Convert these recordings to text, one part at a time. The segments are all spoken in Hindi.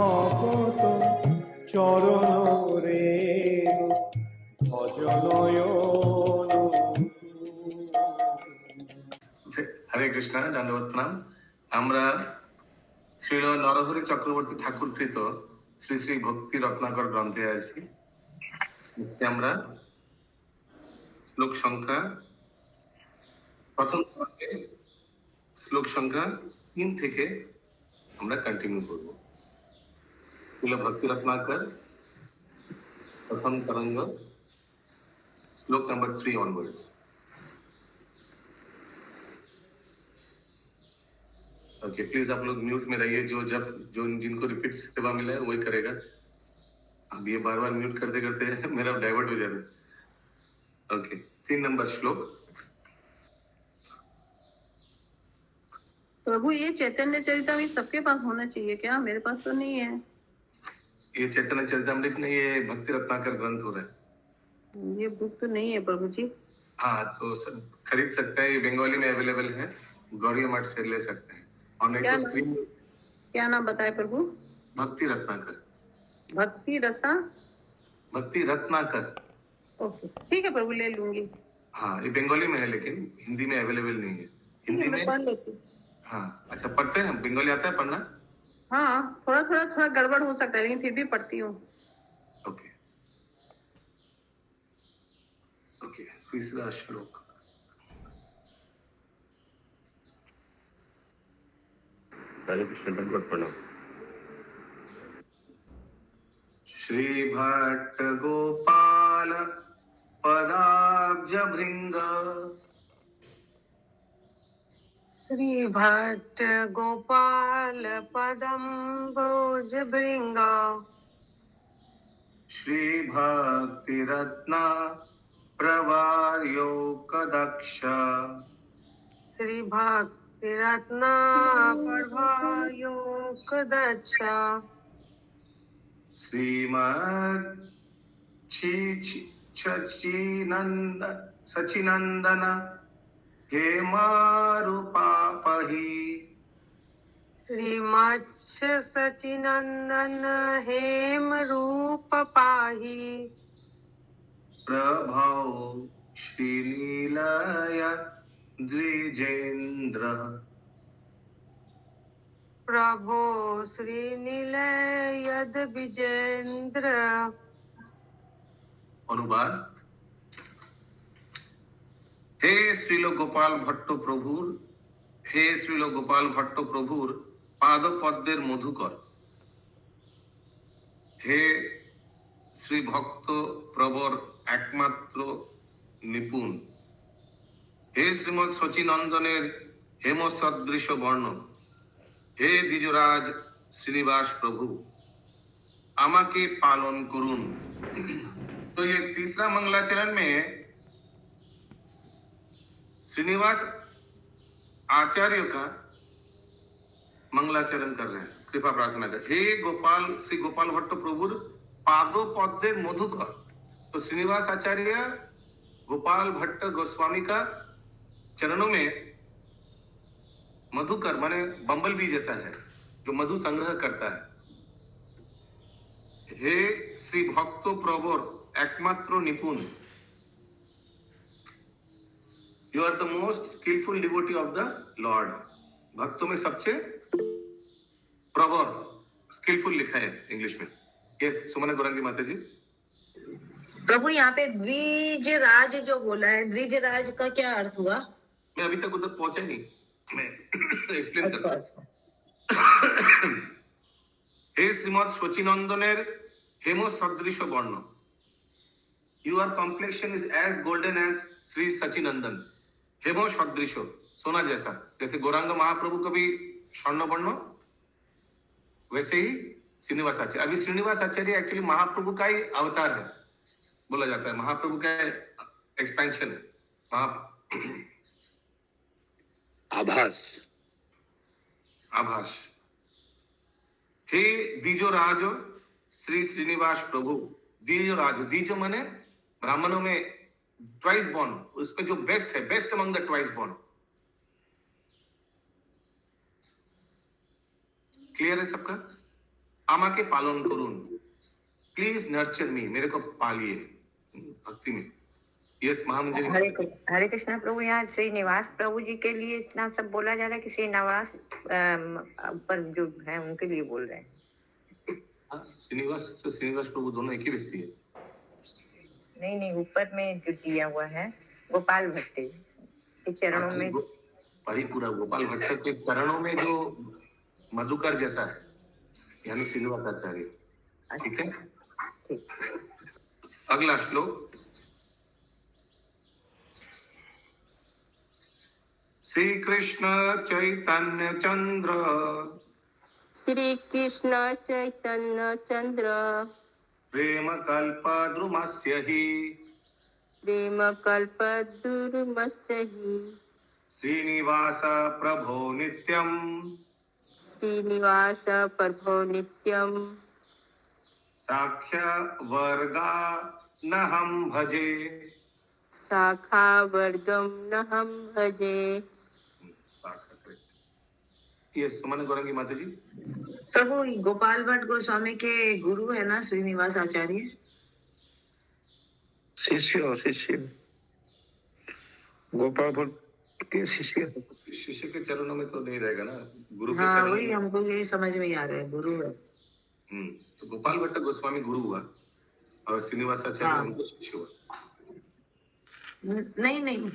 ভকত চরণ রেণু ভজনয়ন। হরে কৃষ্ণ, দণ্ডবত প্রণাম। আমরা শ্রীল নরহরি চক্রবর্তী ঠাকুরকৃত শ্রী শ্রী ভক্তি রত্নাকর গ্রন্থে আছি। আমরা শ্লোক সংখ্যা প্রথম শ্লোক সংখ্যা 3 থেকে আমরা কন্টিনিউ করব। শ্রীল ভক্তি রত্নাকর प्रथम तरंग श्लोक नंबर 3 ऑनवर्ड्स। ओके, प्लीज आप लोग म्यूट में रहिए। जो जिनको रिपीट सेवा मिला है वही करेगा। अब ये बार बार म्यूट करते करते मेरा डाइवर्ट हो जाता है। ओके, 3 नंबर श्लोक। प्रभु, ये चैतन्य चरितामृत सबके पास होना चाहिए क्या? मेरे पास तो नहीं है। ये चैतन्य चरितामृत नहीं, ये भक्ति रत्नाकर ग्रंथ हो रहा है। ये बुक तो नहीं है प्रभु जी। हाँ, तो सब खरीद सकते हैं। ये बंगाली में अवेलेबल है, गौड़िया मठ से ले सकते हैं। और नहीं तो स्क्रीन। क्या नाम बताए प्रभु? भक्ति रत्नाकर। भक्ति रत्नाकर। ओके, ठीक है प्रभु, ले लूंगी। हाँ, ये बंगाली में है लेकिन हिंदी में अवेलेबल नहीं है। हिंदी में पढ़ लेती। हाँ, अच्छा पढ़ते हैं। बंगाली आता है पढ़ना? हाँ, थोड़ा गड़बड़ हो सकता है, लेकिन फिर भी पढ़ती हूँ। ओके, तीसरा श्लोक। हरे कृष्ण, दंडवत प्रणाम। श्री भट्ट गोपाल पदाब्ज भृंग। श्री भट्ट गोपाल पदम्बोज भृंग। श्री भक्ति रत्ना प्रवार्योकदक्ष। श्री भक्ति रत्ना प्रवार्योकदक्ष। श्रीमद सचिनंदन हेमारूपापहि। श्रीमत्स्य सचिनंदन हेम रूप पाहि। प्रभो श्रीनीलय द्विजेन्द्र। प्रभो श्रीनिलय विजेन्द्र। अनुवाद। हे श्रील गोपाल भट्ट प्रभुर पाद पद्मेर मधुकर। हे श्री भक्त प्रवर एकमात्र निपुण। हे श्रीमद सचिनंदनेर हेम सदृश वर्ण। हे द्विजराज श्रीनिवास प्रभु, आमाके पालन करुन। तो ये तीसरा मंगलाचरण में श्रीनिवास आचार्य का मंगलाचरण कर रहे हैं, कृपा प्रार्थना कर। हे गोपाल, श्री गोपाल भट्ट प्रभुर पादो पद्मे मधुकर। तो श्रीनिवास आचार्य गोपाल भट्ट गोस्वामी का चरणों में मधुकर माने बम्बल बी जैसा है, जो मधु संग्रह करता है। हे श्री भक्त प्रवर एकमात्र निपुण। You are the most skilful devotee of the Lord. भक्तों में सबसे प्रवर, स्किलफुल लिखा है इंग्लिश में। यस, सुमन गौरंगी माता जी। प्रभु, यहाँ पे द्विजराज जो बोला है, द्विजराज का क्या अर्थ हुआ? मैं अभी तक उधर पहुंचा नहीं, मैं एक्सप्लेन करता हूं। हे श्रीमद सचिनंदनेर हेम सदृश वर्ण। Your complexion is as golden as Shri Sachinandan. हेमो सदृश, सोना जैसा। जैसे गौरांग महाप्रभु का भी स्वर्ण वर्ण, वैसे ही श्रीनिवास आचार्य। अभी श्रीनिवास आचार्य एक्चुअली महाप्रभु का ही अवतार है, बोला जाता है। महाप्रभु का एक्सपेंशन है। आभास। हे द्विजराज श्री श्रीनिवास प्रभु। द्विजराज, द्विज माने ब्राह्मणों में ट्वाइस बॉर्न, उसमें जो बेस्ट है, best among the twice born. Clear है सबका? আমাকে পালন করুন, प्लीज नर्चर मी, मेरे को पालिए भक्ति में। यस महामंजरी। हरे कृष्णा प्रभु, यहाँ श्रीनिवास प्रभु जी के लिए इतना सब बोला जा रहा है कि श्रीनिवास पर जो है उनके लिए बोल रहे हैं। हाँ, श्रीनिवास तो श्रीनिवास प्रभु दोनों एक ही व्यक्ति है। नहीं, ऊपर में जो दिया हुआ है गोपाल भट्ट के चरणों में, पूरा गोपाल भट्ट के चरणों में जो मधुकर जैसा है, यानी श्रीनिवास आचार्य। ठीक है, अगला श्लोक। श्री कृष्ण चैतन्य चंद्र, श्री कृष्ण चैतन्य चंद्र, प्रेम कल्प द्रुमस्य हि, प्रेम कल्प दुर्मस्य हि, श्रीनिवास प्रभो नित्यम, श्रीनिवास प्रभो नित्यम, साख्य वर्गा नहं भजे, शाखा वर्गम नहं भजे। ये सुमन गौरंगी माता जी। प्रभु गोपाल भट्ट गोस्वामी के गुरु है ना श्रीनिवास आचार्य? शिष्य गोपाल भट्ट के शिष्य। शिष्य के चरणों में तो नहीं रहेगा ना, गुरु के हाँ, चरणों वही में। हमको यही समझ में आ रहा है, गुरु है। तो गोपाल भट्ट गोस्वामी गुरु हुआ और श्रीनिवास आचार्य हाँ। उनको शिष्य हुआ। नहीं,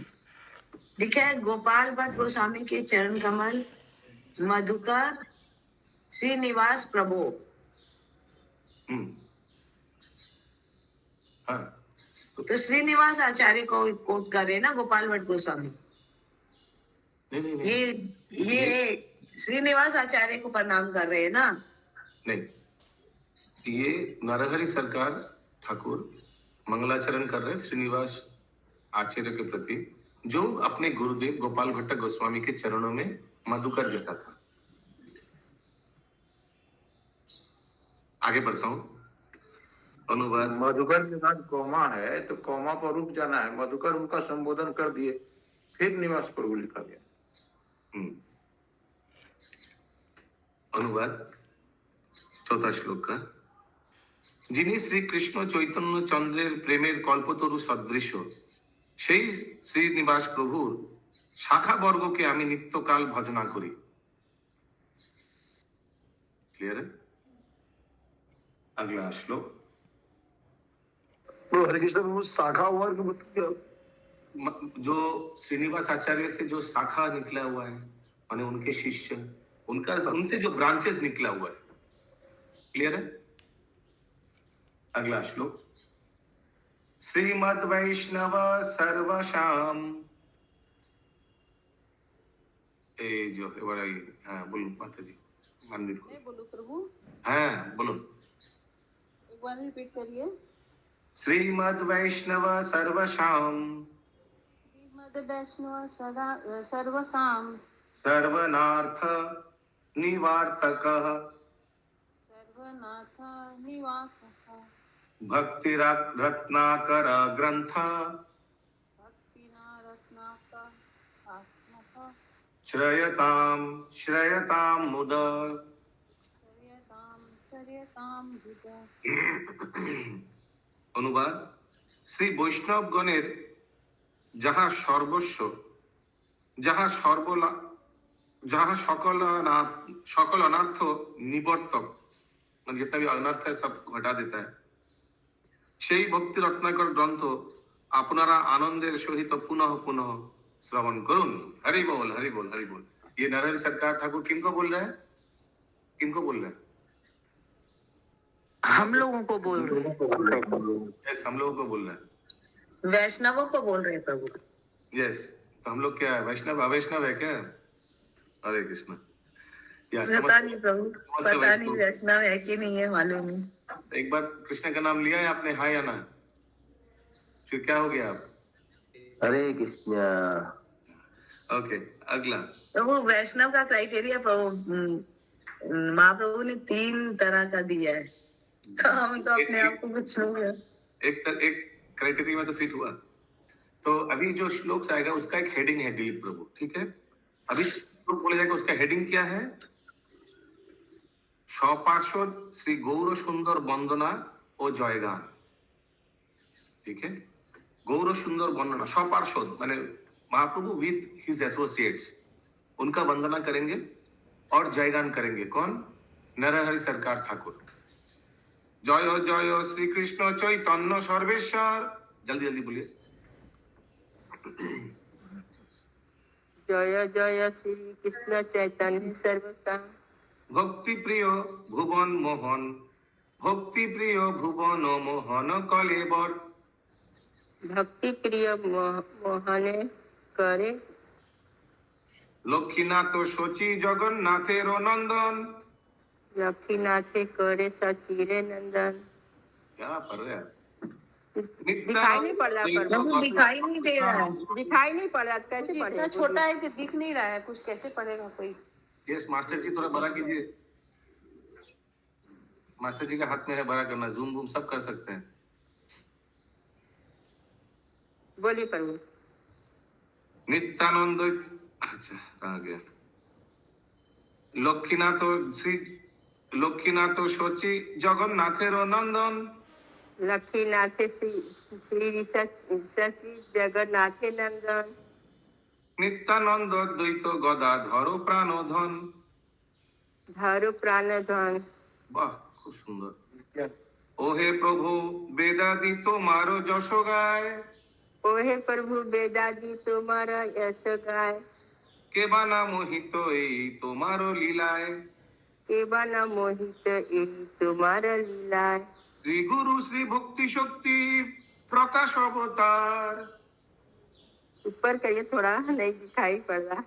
लिखा है गोपाल भट्ट गोस्वामी के चरण कमल मधुकर श्रीनिवास प्रभु। हाँ, तो श्रीनिवास आचार्य को कोट कर रहे हैं ना गोपाल भट्ट गोस्वामी। नहीं ये श्रीनिवास आचार्य को प्रणाम कर रहे हैं ना? नहीं, ये नरहरि सरकार ठाकुर मंगलाचरण कर रहे हैं श्रीनिवास आचार्य के प्रति, जो अपने गुरुदेव गोपाल भट्ट गोस्वामी के चरणों में मधुकर जैसा था। आगे बढ़ता हूं, अनुवाद। मधुकर के साथ कौमा है तो कौमा पर रुक जाना है, मधुकर उनका संबोधन कर दिए, फिर निवास प्रभु लिखा गया। अनुवाद, चौथा श्लोक का। যিনি শ্রীকৃষ্ণ চৈতন্য চন্দ্রের প্রেমের কল্পতরু সদৃশ, সেই শ্রীনিবাস প্রভুর শাখা বর্গকে আমি নিত্যকাল ভজনা করি। क्लियर है? अगला श्लोक। हरे कृष्ण प्रभु शाखा वर्ग जो श्रीनिवास आचार्य से जो शाखा निकला हुआ है, माने उनके शिष्य, उनका उनसे जो ब्रांचेस निकला हुआ है। क्लियर है? अगला श्लोक। श्रीमद् वैष्णव सर्वशाम, जो है बड़ा ही, हाँ बोलो माता जी, मंदिर को। बोलो प्रभु, हाँ बोलो, एक बार रिपीट करिए। श्रीमद् वैष्णव सर्वशाम, श्रीमद् वैष्णव सदा सर्वसाम, सर्वनार्थ निवार्तकः, सर्वनाथ निवासः, भक्ति रत्नाकर ग्रंथ, भक्तिना रत्नाकर आत्मक, श्रयताम मुद। शर्यताम बुध। अनुवाद। श्री वैष्णव गणेर যাহা সর্বস্ব, যাহা जहाँ सकल अनर्थ निवर्तक, मतलब जितना भी अनर्थ है सब घटा देता है, সেই ভক্তি রত্নাকর গ্রন্থ আপনারা आनंदेर सहित पुनः पुनः श्रवण करुन। हरि बोल हरि बोल हरि बोल। ये नरहरि सरकार ठाकुर किनको बोल रहे हैं? किनको बोल रहे हैं? हम लोगों को बोल रहे हैं, यस, हम लोगों को बोल रहे हैं। वैष्णवों को बोल रहे हैं प्रभु। यस, तो हम लोग क्या है, वैष्णव अवैष्णव है क्या? हरे कृष्ण। पता नहीं प्रभु, पता नहीं वैष्णव है कि नहीं है, मालूम नहीं। एक बार कृष्ण का नाम लिया है आपने, हाँ या ना? फिर क्या हो गया आप? हरे कृष्ण। ओके, अगला। प्रभु वैष्णव का क्राइटेरिया प्रभु महाप्रभु ने 3 तरह का दिया है, तो हम तो अपने आप को कुछ नहीं। एक क्राइटेरिया में तो फिट हुआ। तो अभी जो श्लोक आएगा उसका एक हेडिंग है दिलीप प्रभु, ठीक है? अभी श्लोक बोला जाएगा, उसका हेडिंग क्या है? স্বপার্শ্বদ শ্রী গৌর সুন্দর বন্দনা ও জয়গান। ठीक है, गौर सुंदर वंदना स्वपार्षद माने महाप्रभु विद हिज एसोसिएट्स उनका वंदना करेंगे और जयगान करेंगे। कौन? नरहरि सरकार ठाकुर। जय जय श्री कृष्ण चैतन्य सर्वेश्वर, जल्दी जल्दी बोलिए। जय जय श्री कृष्ण चैतन्य सर्वता भक्ति प्रिय भुवन मोहन, भक्ति प्रिय भुवन मोहन कलेबर। भक्ति प्रिय मोहन करे लक्ष्मीनाथ शची जगन्नाथेर नंदन। लक्ष्मीनाथे करे सचिरे नंदन। क्या पढ़ रहे हैं? दिखाई नहीं पड़ रहा पर प्रभु दिखाई नहीं दे रहा है, दिखाई नहीं पड़ रहा, कैसे कुछ इतना पढ़ेगा? छोटा है कि दिख नहीं रहा है, कुछ कैसे पढ़ेगा कोई? यस मास्टर जी, थोड़ा बड़ा कीजिए। मास्टर जी के हाथ में है बड़ा करना, जूम बूम सब कर सकते हैं। बोलिए प्रभु। नित्यानंद, अच्छा कहाँ गया? लक्ष्मीनाथ श्री लक्ष्मीनाथ शची जगन्नाथेर नंदन। लक्ष्मीनाथे श्री सची जगन्नाथे नंदन। नित्यानंद द्वैत गदाधर प्राणधन। धरु प्राण धन। वाह खूब सुंदर। ओहे प्रभु वेदादि तुम्हारो जश गाय। ओहे प्रभु वेदादि तुम्हारा यश गाय। के बाना मोहित এই তোমারো লীলায়। केवा न मोहित यही तुम्हारा लीलाय। श्री गुरु श्री भक्ति शक्ति प्रकाश अवतार। ऊपर करिए थोड़ा, नहीं दिखाई पड़ रहा।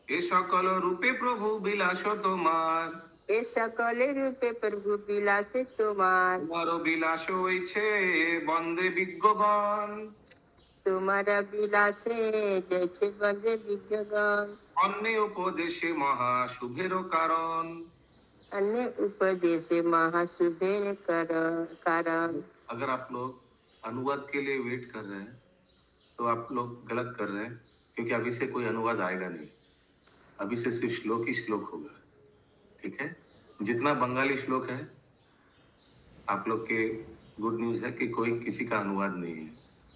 এ সকল রূপে প্রভু বিলাস তোমার। ए सकले रूपे प्रभु बिलासे तुम्हार। তোমার বিলাস হইছে বন্দে বিজ্ঞগণ। तुम्हारा बिलासे जैसे बंदे विज्ञगण। अन्य उपदेशे महा शुभेर कारण। अन्य उपदेश महाशुभेर कारण। अगर आप लोग अनुवाद के लिए वेट कर रहे हैं तो आप लोग गलत कर रहे हैं, क्योंकि अभी से कोई अनुवाद आएगा नहीं। अभी से सिर्फ श्लोक ही श्लोक होगा, ठीक है? जितना बंगाली श्लोक है, आप लोग के गुड न्यूज है कि कोई किसी का अनुवाद नहीं है।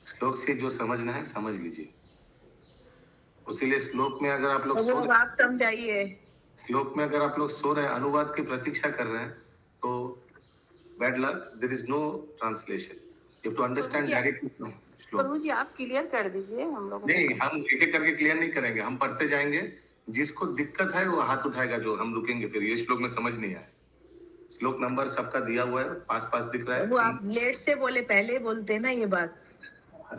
श्लोक से जो समझना है समझ लीजिए। उसीलिए श्लोक में अगर आप लोग प्रभु सो अब आप समझाइए। श्लोक में अगर आप लोग सो रहे हैं, अनुवाद की प्रतीक्षा कर रहे हैं, तो bad luck, there is no translation. You have to understand directly shloka. प्रभु जी आप क्लियर कर दीजिए हम लोग। नहीं, हम एक एक करके क्लियर नहीं करेंगे, हम पढ़ते जाएंगे। जिसको दिक्कत है वो हाथ उठाएगा, जो हम रुकेंगे फिर ये श्लोक में समझ नहीं आए। श्लोक नंबर सबका दिया हुआ है, पास पास दिख रहा प्रभु है। आप लेट से बोले, पहले बोलते ना ये बात।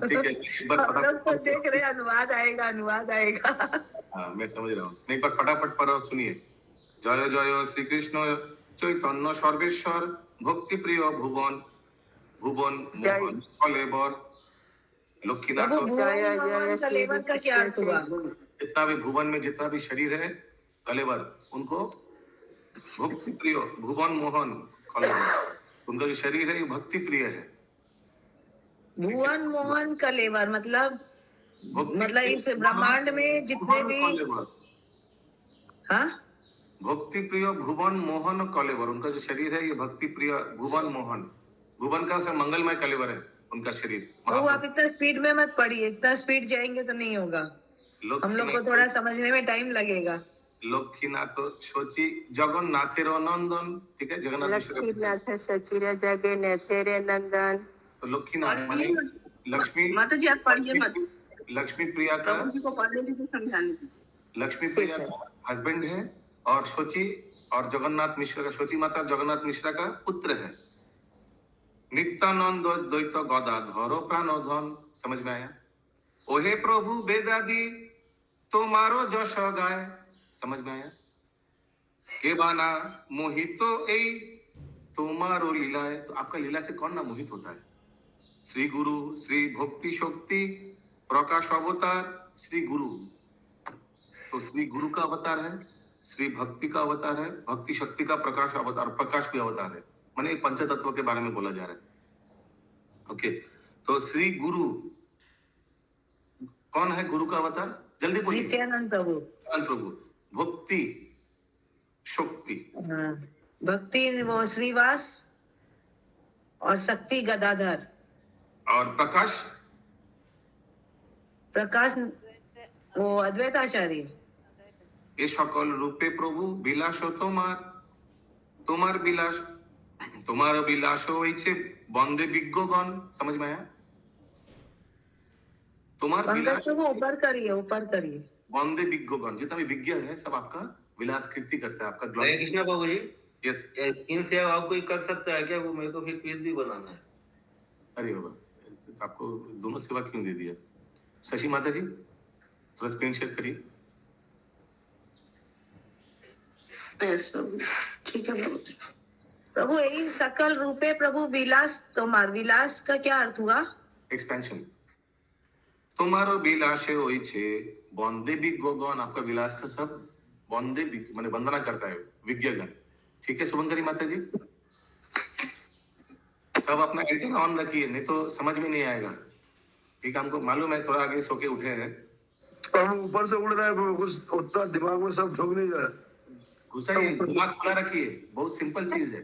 ठीक है, एक बार हम लोग तो फटाफट। देख रहे हैं अनुवाद आएगा अनुवाद आएगा। हाँ मैं समझ रहा हूँ, एक बार फटाफट पढ़ो, सुनिए। जय जय श्री कृष्ण चैतन्य सर्वेश्वर, भक्ति प्रिय भुवन भुवन मोहन कलेवर। लक्ष्मीनाथ प्रभु भुवन जय जय मोहन श्री कलेवर का क्या अर्थ हुआ? जितना भी भुवन में जितना भी शरीर है कलेवर, उनको भक्ति प्रिय भुवन मोहन कलेवर, उनका जो शरीर है ये भक्ति प्रिय है। भुवन मोहन कलेवर मतलब भक्ति इस ब्रह्मांड में जितने भी, कलेवर, हाँ भक्ति प्रिय भुवन मोहन कलेवर, उनका जो शरीर है ये भक्ति प्रिय भुवन मोहन, भुवन का से मंगलमय कलेवर है उनका शरीर। प्रभु आप इतना स्पीड में मत पढ़िए, इतना स्पीड जाएंगे तो नहीं होगा, हम लोग को थोड़ा समझने में टाइम लगेगा। लक्ष्मीनाथ शची जगन्नाथेर नंदन, ठीक है, जगन्नाथ लक्ष्मीनाथ सचिर जगन्नाथेर नंदन। तो लक्ष्मीनाथ माने लक्ष्मी, माता जी आप पढ़िए मत, लक्ष्मी प्रिया का, प्रभु जी को पढ़ने दीजिए, समझाने दीजिए। लक्ष्मी प्रिया का हस्बैंड है, और शची और जगन्नाथ मिश्र का, शची माता जगन्नाथ मिश्रा का पुत्र है। नित्यानंद द्वैत गदाधर प्राणधन, समझ में आया? ओहे प्रभु वेदादि तुम्हारो जश गाय, समझ में आया? के बाना मोहित ei तुम्हारो लीला है। तो आपका लीला से कौन ना मोहित होता है? श्री गुरु श्री भक्ति शक्ति प्रकाश अवतार, श्री गुरु, तो श्री गुरु का अवतार है, श्री भक्ति का अवतार है, भक्ति शक्ति का प्रकाश अवतार, प्रकाश भी अवतार है। माने पंच तत्व के बारे में बोला जा रहा है। ओके, तो श्री गुरु कौन है गुरु का अवतार? जल्दी बोलिए। नित्यानंद प्रभु। नित्यानंद प्रभु। भक्ति शक्ति, हाँ, भक्ति वो श्रीवास और शक्ति गदाधर। और प्रकाश प्रकाश वो अद्वैताचार्य। ये सकल रूपे प्रभु বিলাস তোমার, তোমার বিলাস, তোমার বিলাস হইছে বন্দে বিজ্ঞগণ। समझ में आया? तुम्हार पंकज विलास प्रभु ऊपर करिए, ऊपर करिए। बंदे विज्ञगण, जितना भी विज्ञ है सब आपका विलास कीर्ति करता है, आपका हरे ग्लोरी। कृष्णा बाबू जी, यस। स्क्रीन शेयर आप कोई कर सकता है क्या? वो मेरे को फिर क्विज भी बनाना है। अरे बाबा, आपको दोनों सेवा क्यों दे दिया? शशि माता जी थोड़ा स्क्रीन शेयर करिए। यस प्रभु, ठीक है प्रभु। प्रभु यही सकल रूपे प्रभु विलास तुम्हार। विलास का क्या अर्थ हुआ? एक्सपेंशन। तुम्हारो विलासे होइछे बंदे विज्ञगण, आपका विलास का सब बंदे माने वंदना करता है विज्ञगण। ठीक है शुभंकरी माता जी, सब अपना एंटीना ऑन रखिए, नहीं तो समझ में नहीं आएगा। ठीक है, हमको मालूम है थोड़ा आगे सो के उठे हैं। हम ऊपर से उड़ रहा है, कुछ उतना दिमाग में सब ढुक नहीं रहा है। घुसाइए, दिमाग खुला रखिए, बहुत सिंपल चीज है।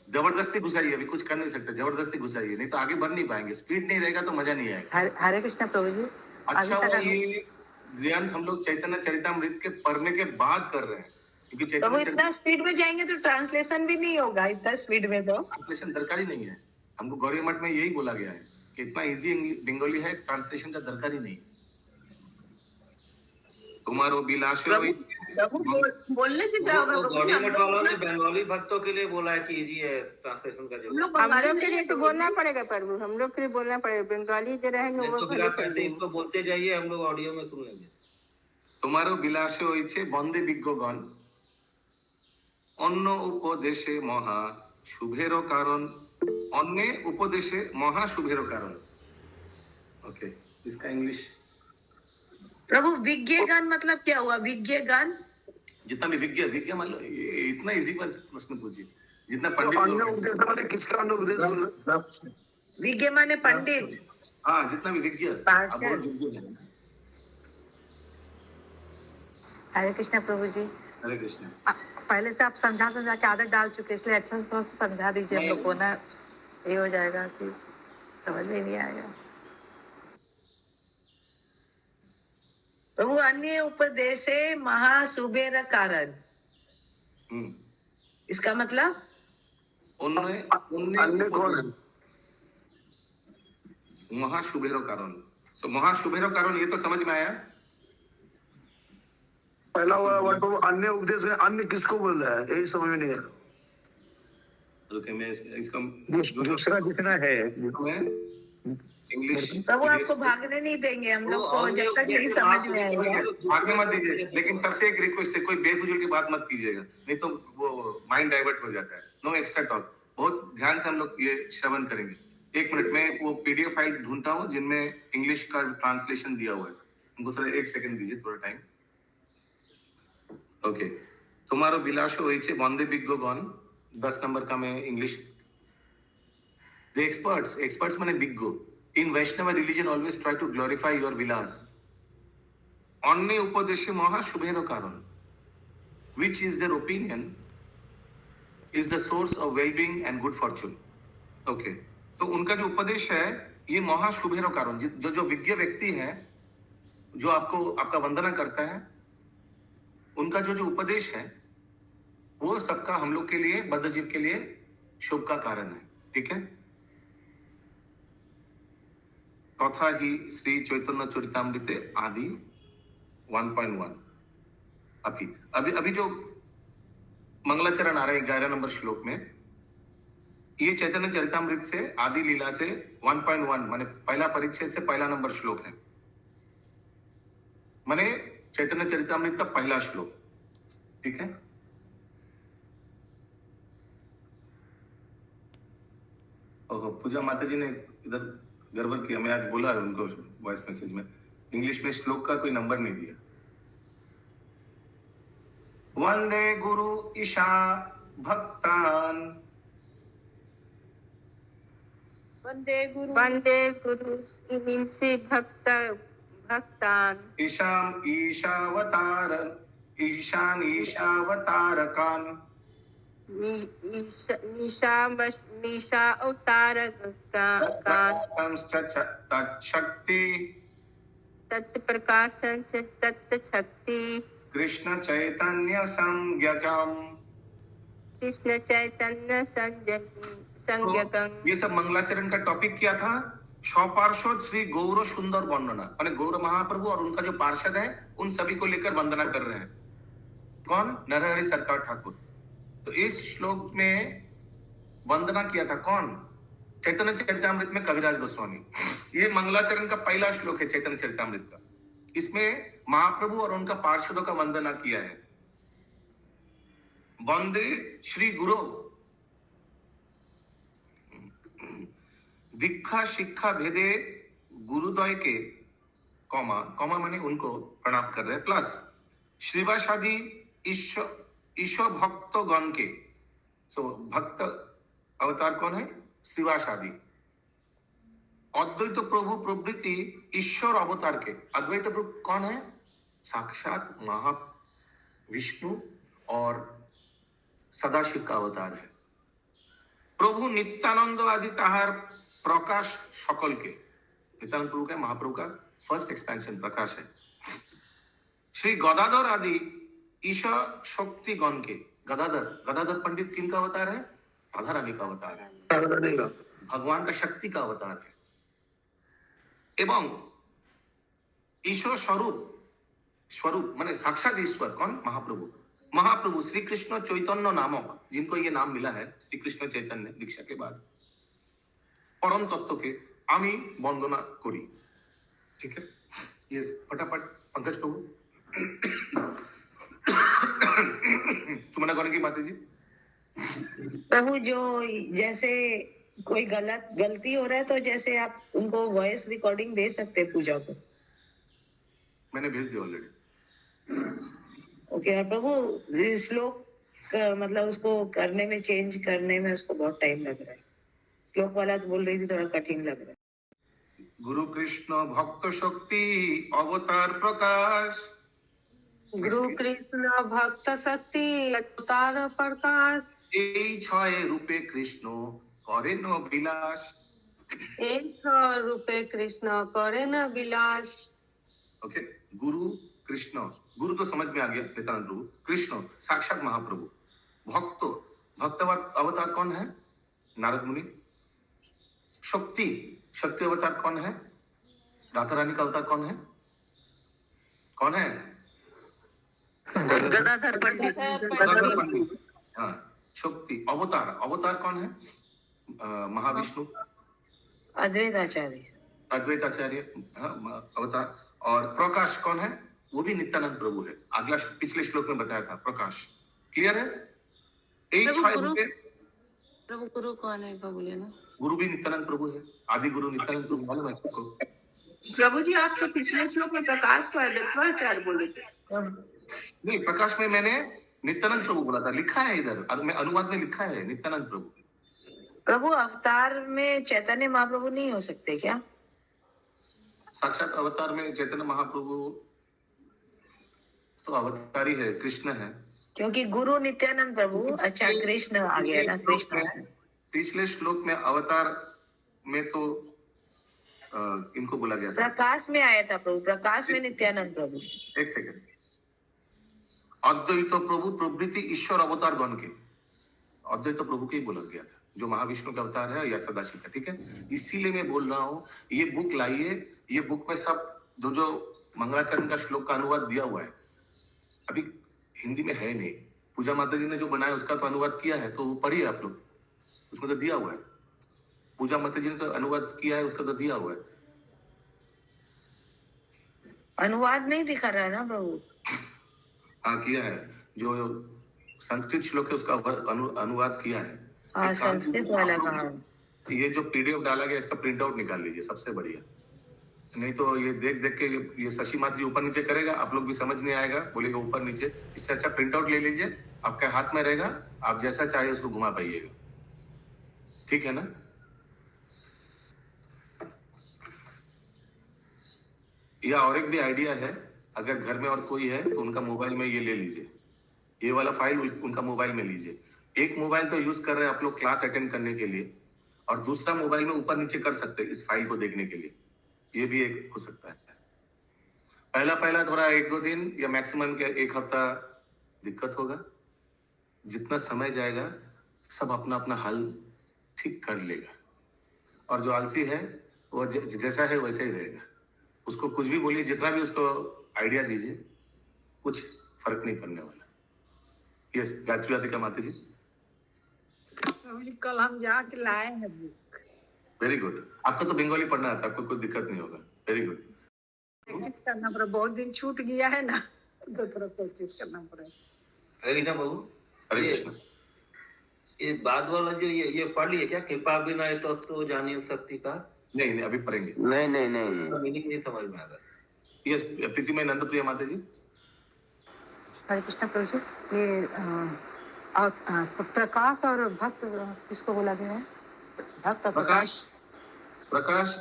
जबरदस्ती घुसाइए, अभी कुछ कर नहीं सकते, जबरदस्ती घुसाइए, नहीं तो आगे बढ़ नहीं पाएंगे। स्पीड नहीं रहेगा तो मजा नहीं आएगा। हरे कृष्णा प्रभु जी। अच्छा हुआ ये ग्रंथ हम लोग चैतन्य चरितामृत के पढ़ने के बाद कर रहे हैं, क्योंकि प्रभु चैतन्य इतना स्पीड में जाएंगे तो ट्रांसलेशन भी नहीं होगा इतना स्पीड में तो। ट्रांसलेशन दरकार ही नहीं है। हमको गौरी मठ में यही बोला गया है कि इतना इजी बंगाली है, ट्रांसलेशन का दरकार ही नहीं। तुम्हारो विलास प्रभु बोलने से क्या होगा वो प्रभु? गौड़ी हम मठ लोग वालों ने ना- बंगाली भक्तों के लिए बोला है कि इजी है ट्रांसलेशन का हम जो। लोग हम बंगाली लोग के नहीं लिए है तो प्रभु बोलना जी। पड़ेगा प्रभु, हम लोग के लिए बोलना पड़ेगा। बंगाली जो रहेंगे नहीं वो तो फिर खाली आप कर ऐसे देंगे। इसको बोलते जाइए, हम लोग ऑडियो में सुन लेंगे। तुम्हारो विलास होइछे बंदे विज्ञगण, অন্য উপদেশে মহা শুভেরও কারণ, অন্যে উপদেশে মহা শুভেরও কারণ। ओके, इसका इंग्लिश। प्रभु विज्ञगण मतलब क्या हुआ? विज्ञगण जितना भी विज्ञ विज्ञ मान लो, ये इतना इजी प्रश्न पूछिए, जितना पंडित अन्य लोग हैं। उपदेश वाले किसका अन्य उपदेश बोल रहे हैं? विज्ञ माने पंडित। हाँ, जितना भी विज्ञ पार्ट आप बहुत विज्ञ हैं। हरे कृष्णा प्रभु जी। हरे कृष्ण। पहले से आप समझा समझा के आदत डाल चुके, इसलिए अच्छा से थोड़ा सा समझा दीजिए हम लोग को ना, ये हो जाएगा कि समझ में नहीं आएगा। प्रभु अन्य उपदेशे महासुबेर कारण, इसका मतलब उन्होंने अन्य कौन है? महाशुभेरो कारण। सो महाशुभेरो कारण ये तो समझ में आया। पहला वर्ड अन्य उपदेश में अन्य किसको बोल रहा है, यही समझ में नहीं आया। रुके, मैं इसका दूसरा जितना है मैं इंग्लिश। प्रभु आपको भागने नहीं देंगे हम लोग को, जब तक नहीं समझ में आएगा। आगे मत दीजिए, लेकिन सबसे एक रिक्वेस्ट है, कोई बेफिजूल की बात मत कीजिएगा, नहीं तो वो माइंड डाइवर्ट हो जाता है। नो एक्स्ट्रा टॉक, बहुत ध्यान से हम लोग ये श्रवण करेंगे। एक मिनट में वो पीडीएफ फाइल ढूंढता हूँ जिनमें इंग्लिश का ट्रांसलेशन दिया हुआ है। हमको थोड़ा एक सेकंड दीजिए, थोड़ा टाइम। ओके, तुम्हारो विलास होइछे बंदे विज्ञगण, 10 नंबर का मैं इंग्लिश। द एक्सपर्ट्स माने विज्ञ in Vaishnava religion always try to glorify your vilas. Onne upadeshe maha shubhero karan, which is their opinion is the source of well-being and good fortune. Okay, तो उनका जो उपदेश है ये महा शुभेरो कारण, जो विज्ञ व्यक्ति है जो आपको आपका वंदना करता है, उनका जो उपदेश है वो सबका हम लोग के लिए, बद्ध जीव के लिए शुभ का कारण है। ठीक है, तथा ही श्री चैतन्य चरितामृते आदि 1.1। अभी जो मंगलाचरण आ रहा है 11 नंबर श्लोक में, ये चैतन्य चरितामृत से आदि लीला से 1.1 माने पहला परिच्छेद से पहला नंबर श्लोक है, माने चैतन्य चरितामृत का पहला श्लोक। ठीक है, ओहो, पूजा माता जी ने इधर गड़बड़ किया, मैं आज बोला है उनको वॉइस मैसेज में, इंग्लिश में श्लोक का कोई नंबर नहीं दिया। वंदे गुरु ईशा भक्तान वंदे गुरु इमिंसि भक्तान ईशावतारकान निशा अवतार तत्शक्ति तत्प्रकाशन तत्शक्ति कृष्ण चैतन्य संज्ञकम। कृष्ण चैतन्य संज्ञकम। ये सब मंगलाचरण का टॉपिक क्या था? स्वपार्षद श्री गौर सुंदर वर्णना, माने गौर महाप्रभु और उनका जो पार्षद है उन सभी को लेकर वंदना कर रहे हैं। कौन? नरहरि सरकार ठाकुर। तो इस श्लोक में वंदना किया था कौन? चैतन्य चरितामृत में कविराज गोस्वामी। ये मंगलाचरण का पहला श्लोक है चैतन्य चरितामृत का। इसमें महाप्रभु और उनका पार्षदों का वंदना किया है। वंदे श्री गुरु दीक्षा शिक्षा भेदे गुरुद्वय के कॉमा माने उनको प्रणाम कर रहे हैं, प्लस श्रीवासादि ईश्वर भक्तगण के। सो भक्त अवतार कौन है? श्रीवासादि। अद्वैत प्रभु प्रभृति ईश्वर अवतार के। अद्वैत प्रभु कौन है? साक्षात महाविष्णु और सदाशिव का अवतार है। प्रभु नित्यानंद आदि ताहार प्रकाश सकल के। नित्यानंद प्रभु का महाप्रभु का फर्स्ट एक्सपेंशन प्रकाश है। श्री गदाधर आदि ईश्वर शक्ति गण के। गदाधर पंडित किन का अवतार है? राधा रानी का अवतार है, भगवान का शक्ति का अवतार है। एवं ईश्वर स्वरूप माने साक्षात ईश्वर कौन? महाप्रभु श्री कृष्ण चैतन्य नामक, जिनको ये नाम मिला है श्री कृष्ण चैतन्य दीक्षा के बाद, परम तत्व के आमी वंदना करी। ठीक है, ये फटाफट पंकज प्रभु सुमना कौन की बातें जी? प्रभु जो जैसे कोई गलती हो रहा है तो जैसे आप उनको वॉइस रिकॉर्डिंग भेज सकते हैं पूजा को। मैंने भेज दिया ऑलरेडी। ओके प्रभु, श्लोक मतलब उसको करने में चेंज करने में उसको बहुत टाइम लग रहा है। श्लोक वाला तो बोल रही थी थोड़ा कठिन लग रहा है। गुरु कृष्ण भक्त शक्ति अवतार प्रकाश। गुरु कृष्ण भक्त शक्ति अवतार प्रकाश। এই ছয় রূপে কৃষ্ণ করেন বিলাস। एक रूपे कृष्ण करे न विलास। ओके, गुरु कृष्ण, गुरु तो समझ में आ गया नित्यानंद प्रभु। कृष्ण साक्षात महाप्रभु। भक्त अवतार कौन है? नारद मुनि। शक्ति अवतार कौन है? राधा रानी का अवतार कौन है? गदाधर पंडित। हाँ, शक्ति अवतार कौन है? महाविष्णु अद्वैत आचार्य अवतार। और प्रकाश कौन है? वो भी नित्यानंद प्रभु है। अगला पिछले श्लोक में बताया था प्रकाश। क्लियर है? प्रभु गुरु कौन है? बोले ना, गुरु भी नित्यानंद प्रभु है। आदि गुरु नित्यानंद प्रभु मालूम है सबको। प्रभु जी आप तो पिछले श्लोक में प्रकाश को अद्वैताचार्य बोले थे। नहीं, प्रकाश में मैंने नित्यानंद प्रभु बोला था, लिखा है इधर, मैं अनुवाद में लिखा है नित्यानंद प्रभु। प्रभु अवतार में चैतन्य महाप्रभु नहीं हो सकते क्या? साक्षात अवतार में चैतन्य महाप्रभु तो अवतार ही है, कृष्ण है। क्योंकि गुरु नित्यानंद प्रभु। अच्छा, कृष्ण आ गया ना, कृष्ण। पिछले श्लोक में अवतार में तो इनको बोला गया था। प्रकाश में आया था प्रभु, प्रकाश में नित्यानंद प्रभु। एक सेकंड। अद्वैत प्रभु प्रभृति ईश्वर अवतार गण के। अद्वैत प्रभु के ही बोला गया था, जो महाविष्णु का अवतार है या सदाशिव का। ठीक है, इसीलिए मैं बोल रहा हूँ ये बुक लाइए। ये बुक में सब जो मंगलाचरण का श्लोक का अनुवाद दिया हुआ है, अभी हिंदी में है नहीं। पूजा माता जी ने जो बनाया उसका तो अनुवाद किया है, तो वो पढ़िए आप लोग, उसमें तो दिया हुआ है। पूजा माता जी ने तो अनुवाद किया है, उसका तो दिया हुआ है। अनुवाद नहीं दिखा रहा है ना प्रभु? हाँ, किया है। जो संस्कृत श्लोक है उसका अनुवाद किया है। हाँ, संस्कृत वाला कहा। ये जो पीडीएफ डाला गया इसका प्रिंट आउट निकाल लीजिए, सबसे बढ़िया। नहीं तो ये देख के ये शशि मात्री ऊपर नीचे करेगा, आप लोग भी समझ नहीं आएगा, बोलेगा ऊपर नीचे। इससे अच्छा प्रिंट आउट ले लीजिए, आपके हाथ में रहेगा, आप जैसा चाहे उसको घुमा पाइएगा। ठीक है ना? या और एक भी आइडिया है, अगर घर में और कोई है तो उनका मोबाइल में ये ले लीजिए, ये वाला फाइल उनका मोबाइल में लीजिए। एक मोबाइल तो यूज कर रहे हैं आप लोग क्लास अटेंड करने के लिए, और दूसरा मोबाइल में ऊपर नीचे कर सकते हैं इस फाइल को देखने के लिए, ये भी एक हो सकता है। पहला थोड़ा 1-2 दिन या मैक्सिमम के 1 हफ्ता दिक्कत होगा, जितना समय जाएगा सब अपना अपना हल ठीक कर लेगा। और जो आलसी है वो जैसा है वैसे ही रहेगा, उसको कुछ भी बोलिए, जितना भी उसको आइडिया दीजिए, कुछ फर्क नहीं पड़ने वाला। यस, गायत्री राधिका माता जी। कल हम जाके लाए हैं बुक। वेरी गुड, आपको तो बंगाली पढ़ना आता है, आपको कोई दिक्कत नहीं होगा। Very good. प्रैक्टिस करना पड़ा, बहुत दिन छूट गया है ना, तो थोड़ा प्रैक्टिस करना पड़ेगा। हरे कृष्णा बाबू, हरे ये कृष्ण। ये बाद वाला जो ये पढ़ लिए क्या, कृपा बिना तो जानिए शक्ति का? नहीं, अभी पढ़ेंगे। नहीं मीनिंग नहीं समझ में आ गया। यस, प्रीतिमय नंदप्रिया माता जी। हरे कृष्णा प्रभु जी, ये प्रकाश और भक्त किसको बोला गया है? भक्त और प्रकाश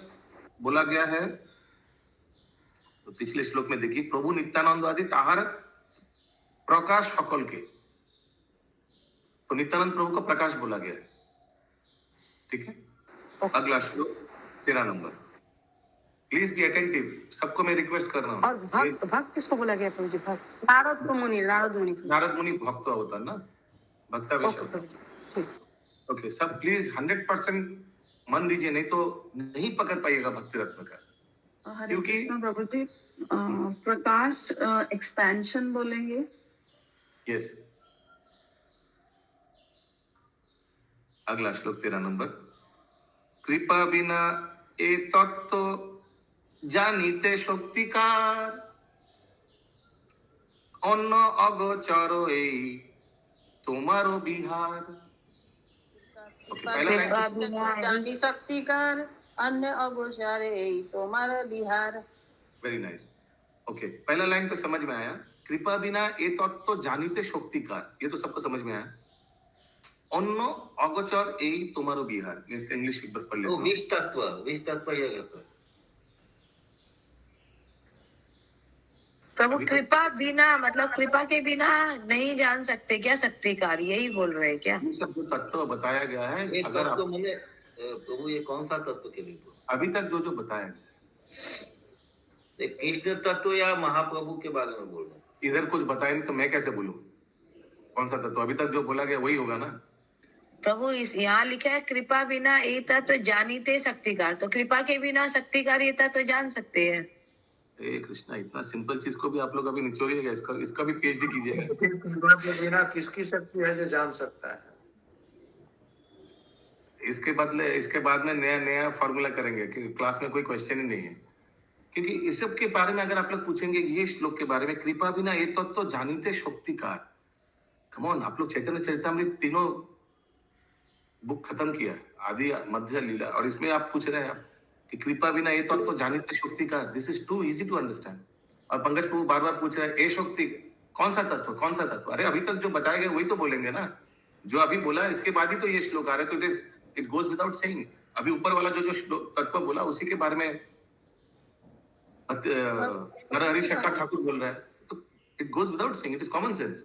बोला गया है, तो पिछले श्लोक में देखिए, प्रभु नित्यानंद आदि ताहार प्रकाश सकल के, तो नित्यानंद प्रभु को प्रकाश बोला गया है। ठीक है, अगला श्लोक 13 नंबर। प्लीज बी अटेंटिव, सबको मैं रिक्वेस्ट कर रहा हूँ। और भक्त किसको बोला गया प्रभु जी? भक्त नारद मुनि नारद मुनि भक्त होता है ना, भक्ता विषय। प्रभु जी, ठीक। ओके, सब प्लीज 100% मन दीजिए, नहीं तो नहीं पकड़ पाइएगा भक्ति रत्न का। हरे क्योंकि कृष्ण प्रभु जी, प्रकाश एक्सपेंशन बोलेंगे। यस, अगला श्लोक 13 नंबर। कृपा बिना ए तत्व जानिते शक्तिकार, অন্য অগোচর এই তোমারও বিহার। जानी शक्तिकार, अन्य अगोचर एई तुम्हारा बिहार। Very nice. ओके, पहला लाइन तो समझ में आया, कृपा बिना ए तत्व जानिते शक्तिकार, ये तो सबको समझ में आया। অন্য অগোচর এই তোমারও বিহার, मैं इसका इंग्लिश एक बार पढ़ लेता हूँ। विष तत्व ये कहता है। प्रभु कृपा बिना मतलब कृपा के बिना नहीं जान सकते क्या शक्तिकार, यही बोल रहे हैं क्या? ये सब जो तत्व बताया गया है, ये अगर तत्व आप मैंने प्रभु ये कौन सा तत्व के लिए बोला? अभी तक जो बताया गया, ये कृष्ण तत्व या महाप्रभु के बारे में बोल रहे हैं? इधर कुछ बताया नहीं तो मैं कैसे बोलूं कौन सा तत्व? अभी तक जो बोला गया वही होगा ना। प्रभु इस यहाँ लिखा है कृपा बिना ये तत्व जानीते शक्तिकार, तो कृपा के बिना शक्तिकार ये तत्व जान सकते हैं। हे कृष्णा, इतना सिंपल चीज को भी आप लोग अभी निचोड़िएगा, इसका भी पीएचडी कीजिएगा। कृपा के बिना किसकी शक्ति है जो जान सकता है? इसके बाद में नया फॉर्मूला करेंगे कि क्लास में कोई क्वेश्चन ही नहीं है, क्योंकि इस सब के बारे में अगर आप लोग पूछेंगे ये श्लोक के बारे में, कृपा बिना ये तत्व जानीते शक्तिकार, कम ऑन, आप लोग चैतन्य चरितामृत तीनों बुक खत्म किया, आदि मध्य लीला, और इसमें आप पूछ रहे हैं कि कृपा बिना ये तत्व जानिते शक्तिकार, this is too easy to understand. और पंकज प्रभु बार बार पूछ रहे हैं ए शक्ति कौन सा तत्व? अरे अभी तक जो बताया गया वही तो बोलेंगे ना, जो अभी बोला इसके बाद ही तो ये श्लोक आ रहा है, तो इट गोज विदाउट सेइंग। अभी ऊपर वाला जो श्लोक तत्व बोला उसी के बारे में हरि शंकर ठाकुर बोल रहा है, तो it goes without saying, it is common sense.